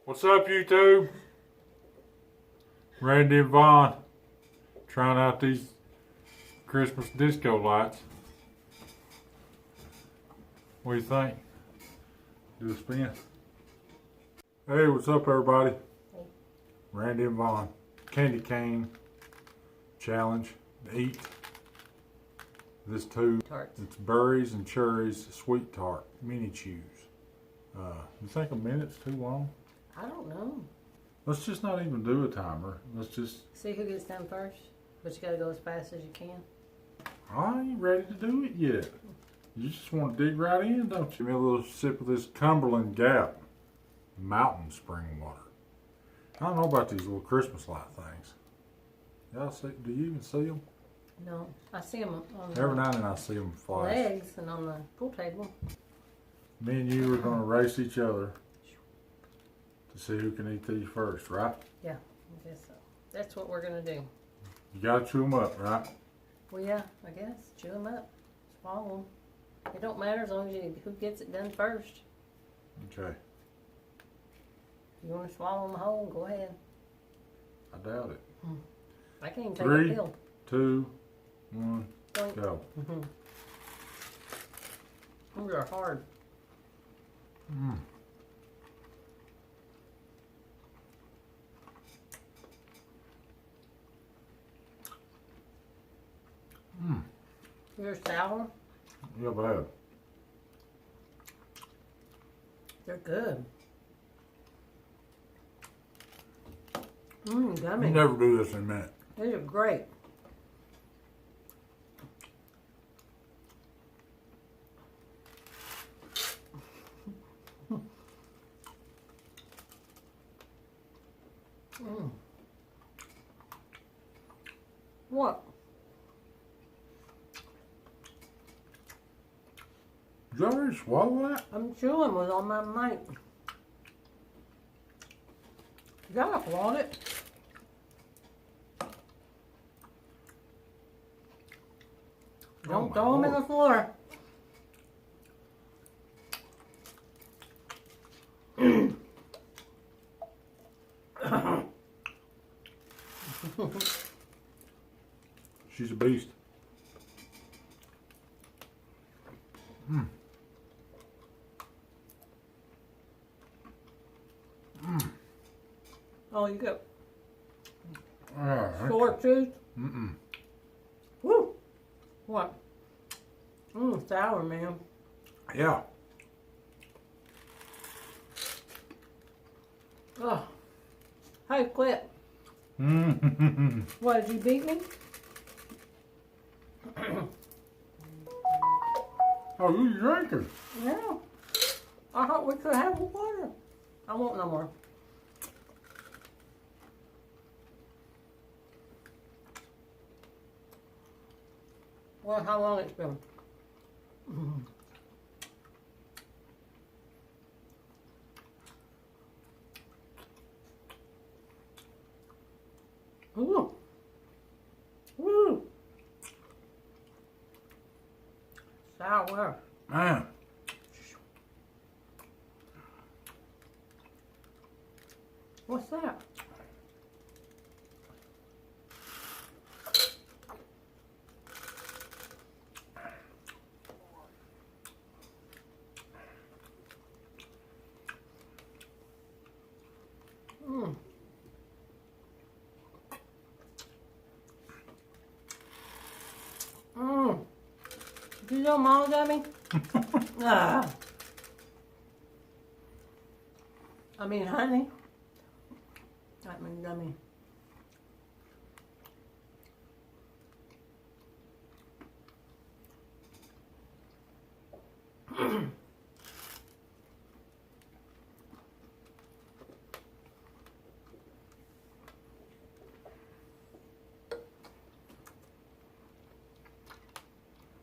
What's up, YouTube? Randy and Vaughn trying out these Christmas disco lights. What do you think? Do a spin? Hey, what's up, everybody? Randy and Vaughn. Candy cane challenge to eat this tube. Tarts. It's berries and cherries, sweet tart, mini chews. You think a minute's too long? I don't know. Let's just not even do a timer. Let's just... See who gets done first, but you gotta go as fast as you can. I ain't ready to do it yet. You just want to dig right in, don't you? Give me a little sip of this Cumberland Gap mountain spring water. I don't know about these little Christmas light things. Y'all see? Do you even see them? No, I see them on Every now and then I see them the flash. legs and on the pool table. Me and you are going to race each other to see who can eat these first, right? Yeah, I guess so. That's what we're gonna do. You got to chew them up, right? Well, yeah, I guess. Chew them up. Swallow them. It don't matter as long as you who gets it done first. Okay. You want to swallow them whole? Go ahead. I doubt it. I can't even take 3, a pill. 2, 1, Don't. go. Those are hard. Mm. Mm. They're sour. Yeah, bad. They're good. Mmm, gummy. You never do this in a minute. These are great. What? Did you already swallow that? I'm chewing with all my might. You gotta applaud it. Don't throw them in the floor. She's a beast. Mm. Mm. Oh, you got Sore tooth? Mm-mm. Woo! What? Mmm, sour, man. Yeah. Oh. Hey, quit. Mm. What, did you beat me? Oh, you drinking? Yeah. I thought we could have water. I won't no more. Well, how long it's been? Ooh. Woo. Sour. Man. What's that? Mmm. Mmm. Did you know Mom got me? Ah. I mean, honey. I mean, gummy.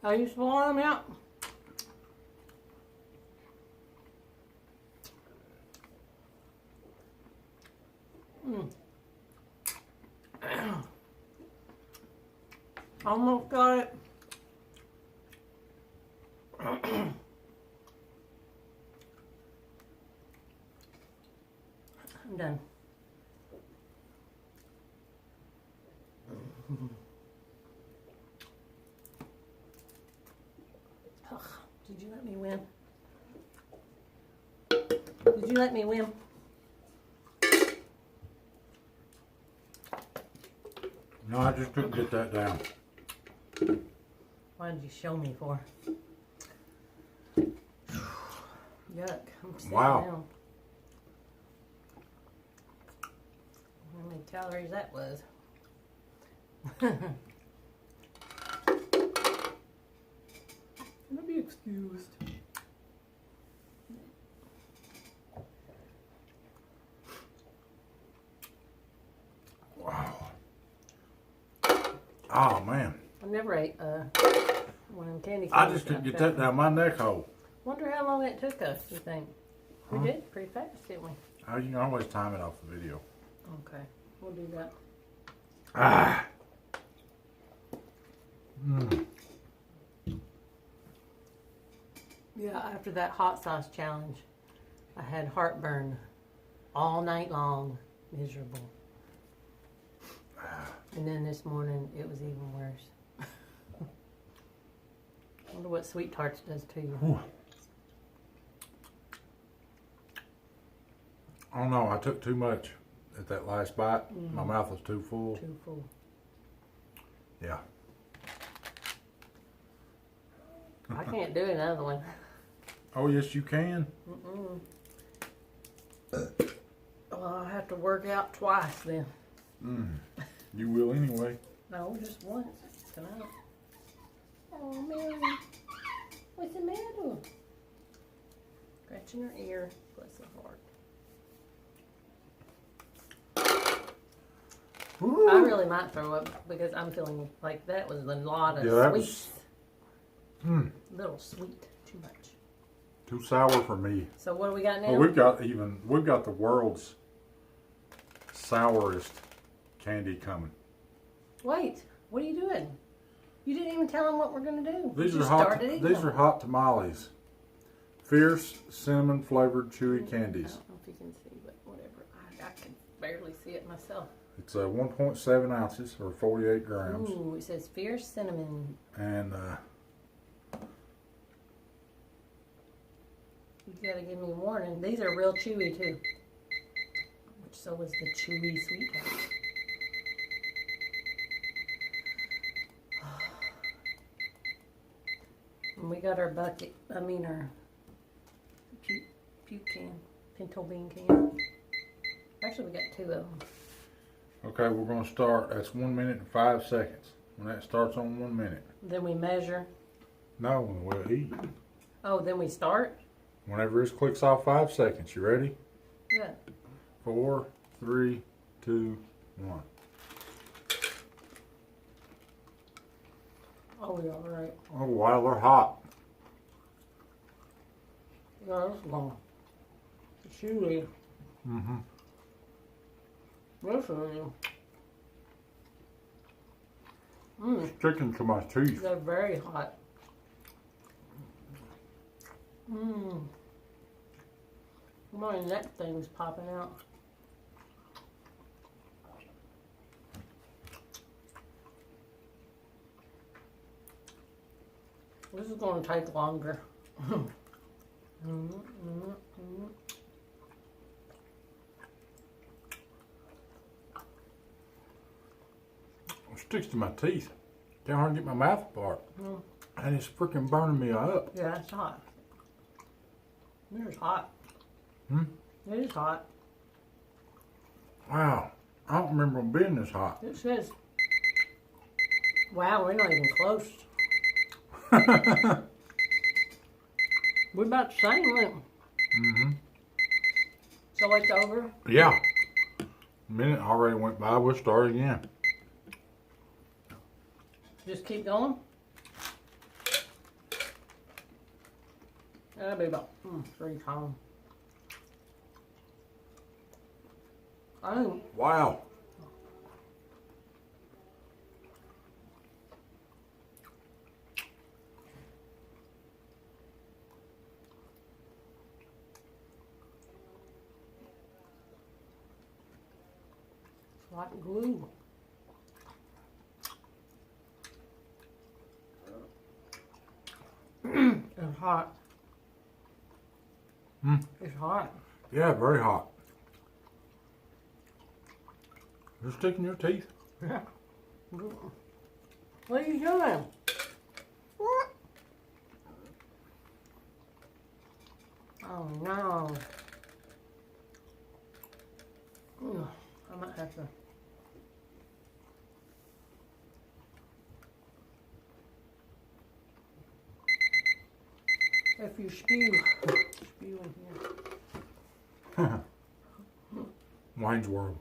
Are you swallowing them out? Almost got it. I'm done. Ugh, did you let me win? Did you let me win? No, I just couldn't get that down. Why did you show me for? Yuck. I'm sitting Wow. down. How many calories that was? I'll be excused. Wow. Oh man. I never ate one of them candy I canes just couldn't like get that down my neck hole. Wonder how long it took us, you think? We did pretty fast, didn't we? Oh, you can always time it off the video. Okay, we'll do that. Ah. Mm. Yeah, after that hot sauce challenge, I had heartburn all night long, miserable. And then this morning, it was even worse. I wonder what sweet tarts does to you. Ooh. Oh no, I took too much at that last bite. My mouth was too full. Too full. Yeah. I can't do another one. Oh yes, you can. Mm-mm. Well, I'll have to work out twice then. You will anyway. No, just once tonight. Oh, Mary. What's the matter? Scratching her ear. Bless her heart. Ooh. I really might throw up because I'm feeling like that was a lot of Yeah, that sweets. was Little sweet. Too much. too sour for me. So what do we got now? Well, we've got the world's sourest candy coming. Wait. What are you doing? You didn't even tell them what we're going to do. These You are just hot. started eating These them. are hot tamales. Fierce cinnamon flavored chewy candies. I don't know if you can see, but whatever. I can barely see it myself. It's 1.7 ounces or 48 grams. Ooh, it says fierce cinnamon. And You gotta give me a warning. These are real chewy too. Which so is the chewy sweet tarts. And we got our bucket. I mean our puke can, pinto bean can. Actually, we got two of them. okay, we're going to start. That's 1 minute and 5 seconds. When that starts on 1 minute. Then we measure. No, we'll eat. Oh, then we start. Whenever this clicks off 5 seconds, you ready? Yeah. 4, 3, 2, 1. Oh, yeah, all right. Oh wow, they're hot. Yeah, that's long. Chewy. Mm-hmm. This is. Sticking to my teeth. They're very hot. My neck thing's popping out. This is going to take longer. It sticks to my teeth. Can't hardly get my mouth apart. And it's freaking burning me up. Yeah, it's hot. It's hot. It is hot. Wow. I don't remember them being this hot. It says, wow, we're not even close. We're about the same, weren't we? So it's over? Yeah. A minute already went by. We'll start again. Just keep going? That'll be about 3 times. Oh, Wow. Like glue. It's hot. It's hot. Yeah, very hot. You're sticking your teeth. Yeah. What are you doing? What? Oh no. I might have to. If you spew in here. Wayne's World.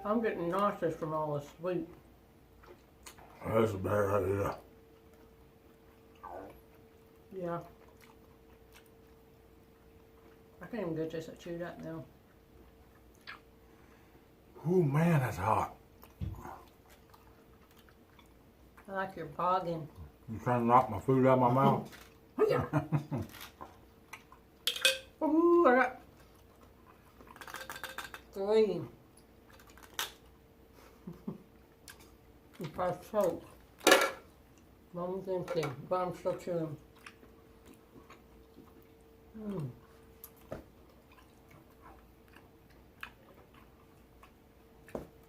I'm getting nauseous from all the sweet. That's a bad idea. Yeah. I can't even get this chewed up now. Oh man, that's hot. I like your bogging. You trying to knock my food out of my mouth? Yeah. Ooh, I got 3. If I choke, one's empty, but I'm still chewing.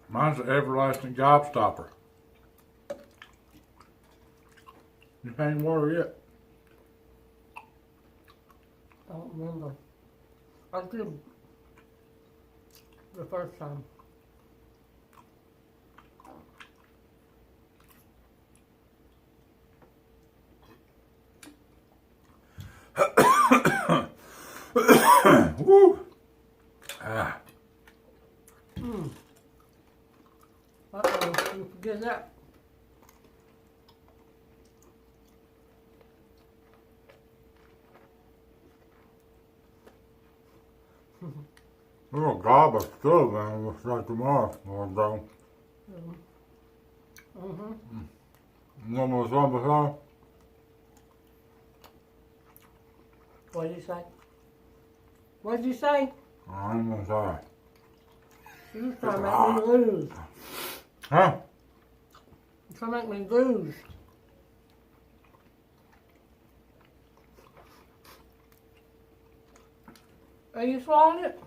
Mine's an everlasting gobstopper. You ain't water yet. I don't remember. I did the first time. Woo! Ah. Uh-oh, you forget that. Little gob of stuff, man. Looks like tomorrow. Or down. You know what's wrong with her? What did you say? What did you say? I'm sorry. You was trying to make me lose. Huh? You're trying to make me lose. Are you swallowing it?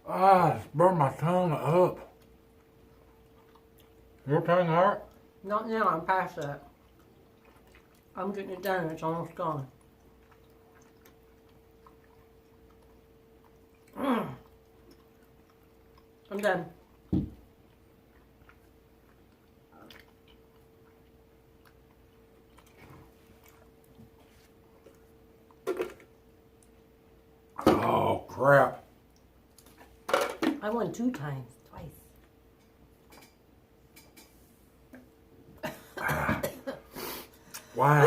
Ah, it's burned my tongue up. Your tongue hurt? Not now, I'm past that. I'm getting it done, it's almost gone. I'm done. Oh, crap. I won 2 times, twice. Wow.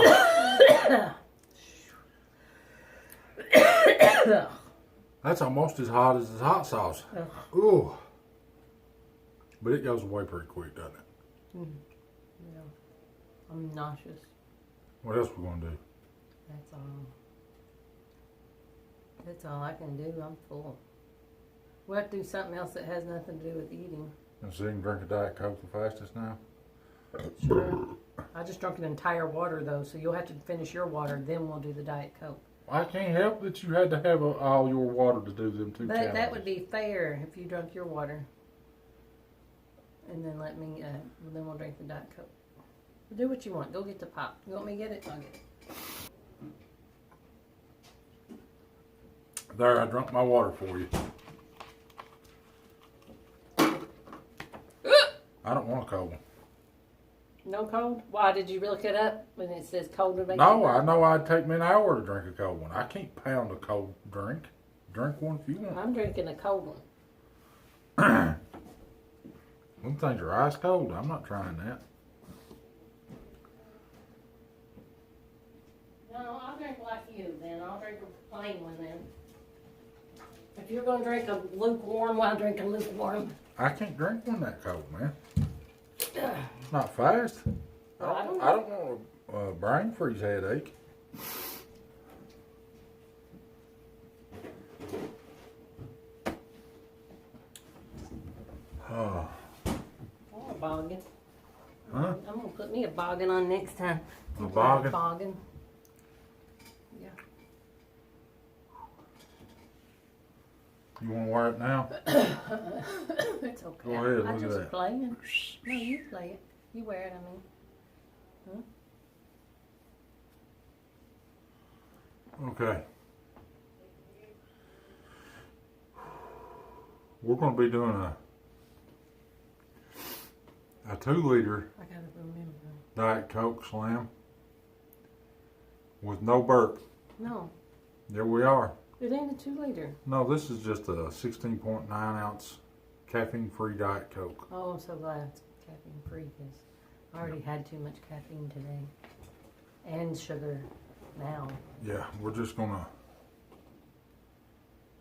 That's almost as hot as the hot sauce. Ooh. But it goes away pretty quick, doesn't it? Yeah. I'm nauseous. What else we gonna do? That's all. That's all I can do. I'm full. We'll have to do something else that has nothing to do with eating. And so you can drink a Diet Coke the fastest now? Sure. I just drank an entire water though, so you'll have to finish your water, then we'll do the Diet Coke. I can't help that you had to have all your water to do them 2 But challenges. that would be fair if you drank your water. And then let me, then we'll drink the Diet Coke. Do what you want. Go get the pop. You want me to get it? I'll get it. There, I drunk my water for you. I don't want a cold one. No cold? Why, did you look it up when it says cold to make No, I know I'd take me an hour to drink a cold one. I can't pound a cold drink. Drink one if you want. I'm drinking a cold one. Them things are ice cold. I'm not trying that. No, I'll drink like you then. I'll drink a plain one then. If you're going to drink a lukewarm, well, I'll drink a lukewarm. I can't drink one that cold, man. It's not fast. I don't want a brain freeze headache. Oh. Oh, boggin. Huh? I'm gonna put me a boggin on next time. A boggin? Boggin. Yeah. You want to wear it now? It's okay. Go ahead, I look at just that. playing. No, you play it. You wear it, I mean. Huh? Okay. We're going to be doing a 2-liter I gotta remember. Diet Coke Slim with no burp. No, There we are. it ain't a 2-liter. No, this is just a 16.9 ounce caffeine-free Diet Coke. Oh, I'm so glad it's caffeine free because I already had too much caffeine today. And sugar now. Yeah, we're just going to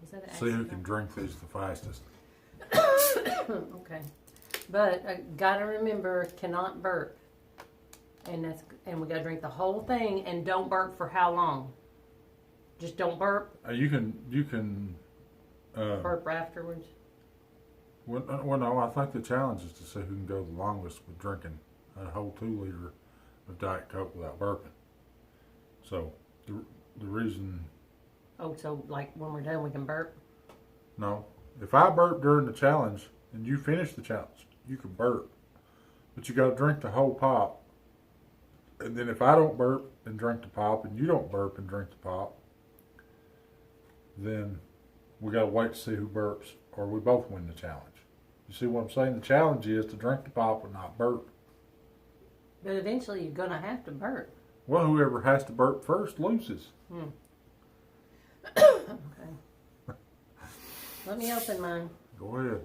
Is that an see who accident? can drink these the fastest. Okay. But I gotta remember, cannot burp. And we gotta drink the whole thing and don't burp for how long? Just don't burp, You can burp afterwards. well, no, I think the challenge is to see who can go the longest with drinking a whole 2-liter of Diet Coke without burping. So the reason, Oh, so like when we're done we can burp? no, if I burp during the challenge and you finish the challenge, you can burp, but you got to drink the whole pop. And then if I don't burp and drink the pop, and you don't burp and drink the pop, then we got to wait to see who burps, or we both win the challenge. You see what I'm saying? The challenge is to drink the pop and not burp. But eventually you're gonna have to burp. Well, whoever has to burp first loses. Okay. Let me open mine. Go ahead.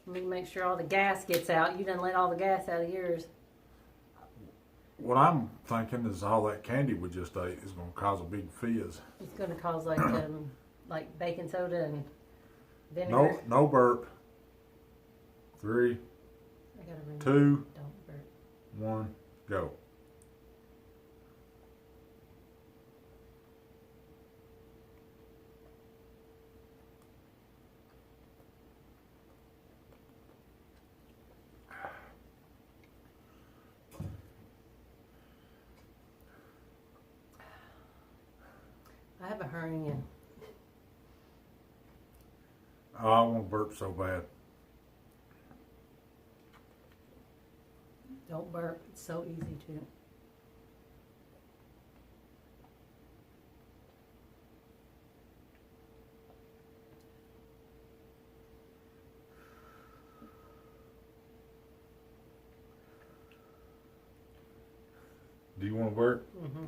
Let me make sure all the gas gets out. You done let all the gas out of yours. What I'm thinking is all that candy we just ate is going to cause a big fizz. It's gonna cause like baking soda and vinegar. No burp. 3, I gotta remember. 2, Don't burp. 1, go. I have a hernia. Oh, I want to burp so bad. Don't burp. It's so easy to. Do you want to burp? Mm-hmm.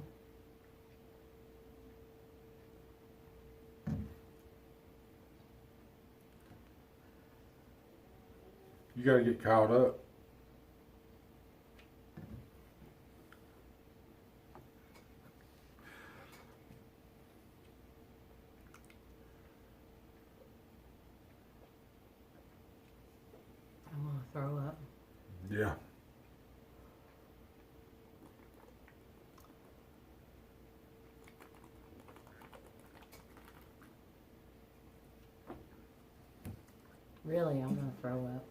You got to get caught up. I'm gonna throw up. Yeah. Really, I'm gonna throw up.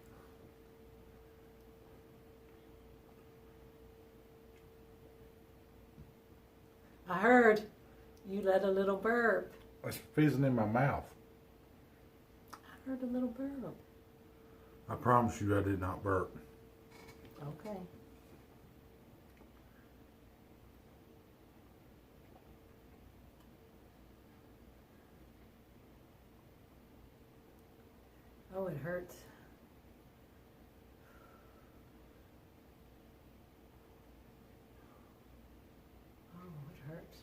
I heard you let a little burp. It's fizzing in my mouth. I heard a little burp. I promise you I did not burp. Okay. Oh, it hurts. Oh, it hurts.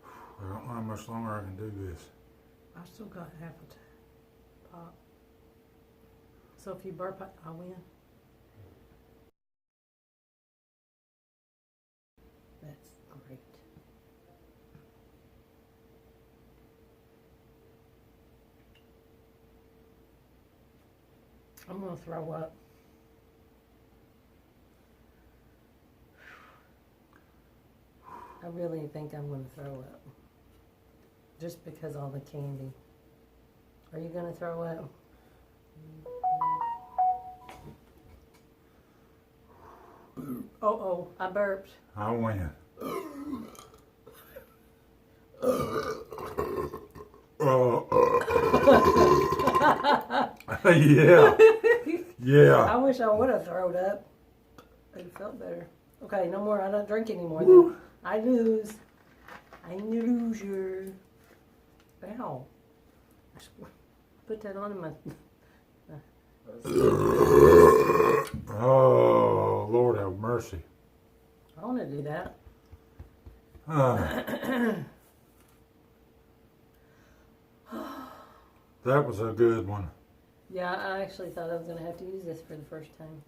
I don't know how much longer I can do this. I still got half a pop. So if you burp, I win. That's great. I'm gonna throw up. I really think I'm gonna throw up. just because all the candy. Are you gonna throw up? Oh, I burped. I win. Yeah. Yeah. I wish I would have thrown up. It felt better. Okay, no more. I don't drink anymore then. I lose. I'm the loser. Ow. Put that on in my... Oh, Lord have mercy. I want to do that. That was a good one. Yeah, I actually thought I was going to have to use this for the first time.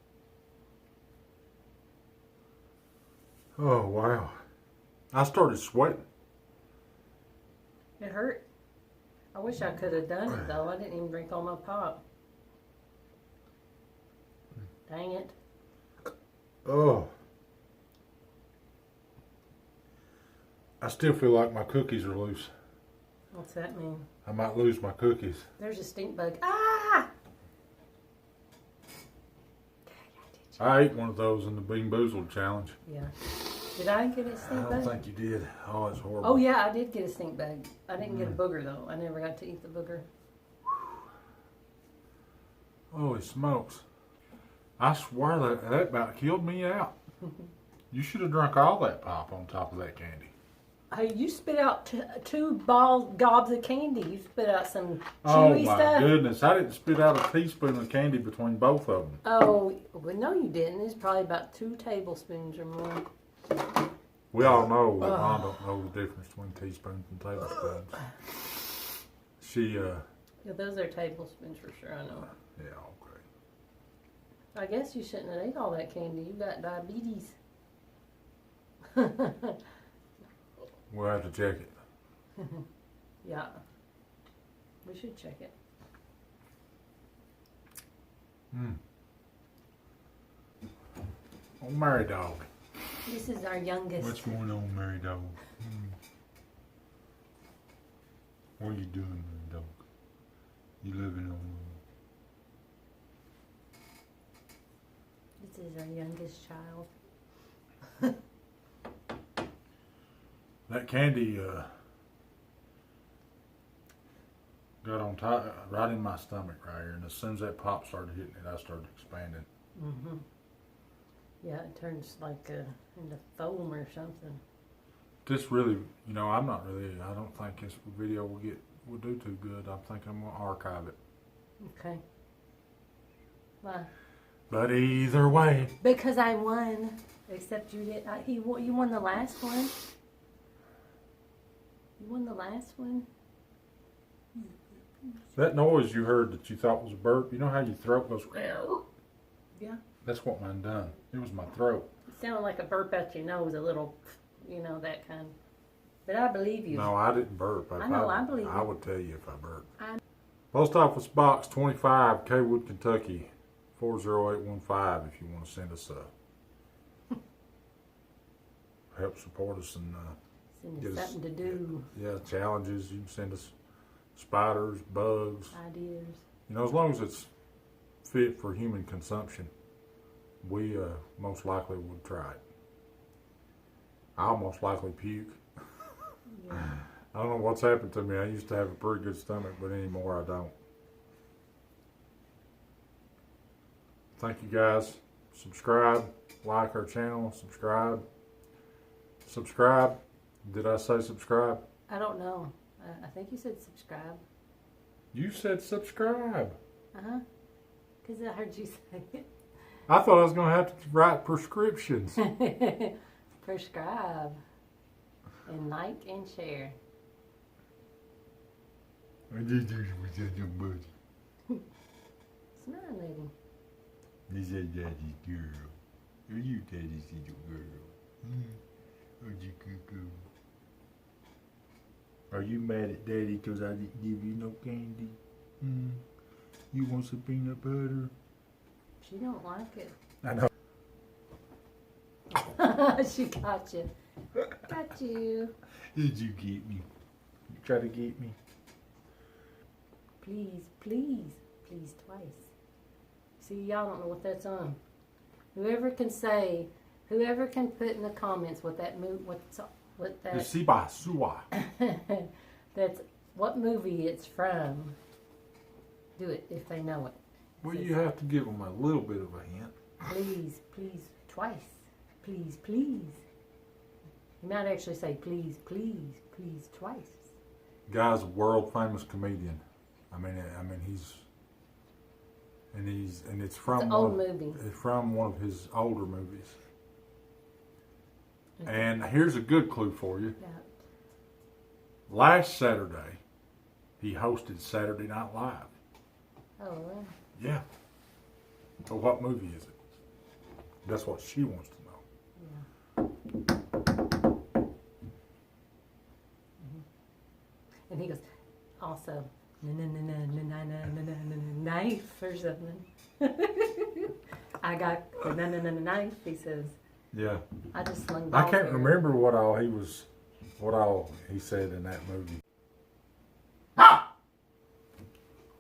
Oh, wow. I started sweating. It hurt. I wish I could have done it, though. I didn't even drink all my pop. Dang it. Oh. I still feel like my cookies are loose. What's that mean? I might lose my cookies. There's a stink bug. Ah! I ate one of those in the Bean Boozled challenge. Yeah. Did I get a I stink don't bug? think you did. Oh, it's horrible. Oh, yeah, I did get a stink bug. I didn't get a booger, though. I never got to eat the booger. Holy smokes. I swear that about killed me out. You should have drunk all that pop on top of that candy. Hey, you spit out two gobs of candy. You spit out some Oh chewy my stuff. goodness. I didn't spit out a teaspoon of candy between both of them. Oh, well, no, you didn't. It's probably about 2 tablespoons or more. We all know that Mom don't know the difference between teaspoons and tablespoons. She, Yeah, those are tablespoons for sure, I know. yeah, okay. I guess you shouldn't have ate all that candy. You got diabetes. We'll have to check it. Yeah. We should check it. Oh, Mary Dog. This is our youngest. What's going on, Mary Dog? What are you doing, Mary Dog? You living on... This is our youngest child. That candy got on top, right in my stomach right here, and as soon as that pop started hitting it, I started expanding. Mm-hmm. Yeah, it turns like into foam or something. This really, you know, I'm not really, I don't think this video will do too good. I think I'm going to archive it. Okay. Why? But either way. Because I won. Except you did. You won the last one. You won the last one. That noise you heard that you thought was a burp, you know how your throat goes, Yeah. that's what mine done. It was my throat. It sounded like a burp out your nose, a little, you know, that kind. But I believe you. No, I didn't burp. I know, I believe I you. would tell you if I burped. Post Office Box 25, Kaywood, Kentucky, 40815 if you want to send us help support us and Send us something to do. yeah, challenges. You can send us spiders, bugs. Ideas. You know, as long as it's fit for human consumption, we most likely would try it. I'll most likely puke. Yeah. I don't know what's happened to me. I used to have a pretty good stomach, but anymore I don't. Thank you guys. Subscribe, like our channel, subscribe. Subscribe. Did I say subscribe? I don't know. I think you said subscribe. You said subscribe. Uh-huh. Because I heard you say it. I thought I was going to have to write prescriptions. Prescribe. And like and share. I just do it with your buddy. Smile at him. This is Daddy's girl. Are you Daddy's little girl? Are you cuckoo? Are you mad at Daddy because I didn't give you no candy? You want some peanut butter? She don't like it. I know. She got you. Got you. Did you get me? try to get me. Please, please, please twice. See, y'all don't know what that's on. Whoever can put in the comments what that The Siba Suwa. that's what movie it's from. Do it if they know it. Well, you have to give them a little bit of a hint. Please, please, twice. Please, please. You might actually say please, please, please twice. Guy's a world famous comedian. It's from It's an old movie. It's from one of his older movies. And here's a good clue for you. Yeah. Last Saturday, he hosted Saturday Night Live. Oh, well. Yeah. So what movie is it? That's what she wants to know. Yeah. And he goes, also, knife or something. I got the knife, he says. Yeah. I just slung I balls can't at her. remember what all he said in that movie.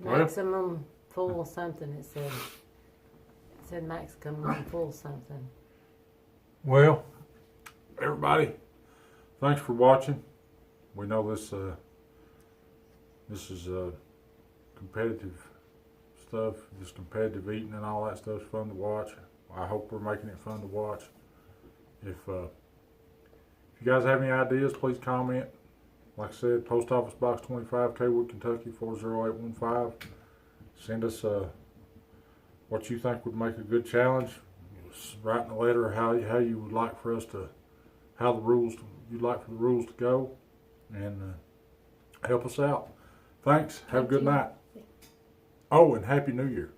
Maximum full something, it said. It said maximum full something. Well, everybody, thanks for watching. We know this is competitive stuff, just competitive eating and all that stuff's fun to watch. I hope we're making it fun to watch. If you guys have any ideas, please comment. Like I said, Post Office Box 25, Kaywood, Kentucky 40815. Send us what you think would make a good challenge. Just write in a letter how you would like for us to, you'd like for the rules to go, and help us out. Thanks. Have a good night. Oh, and Happy New Year.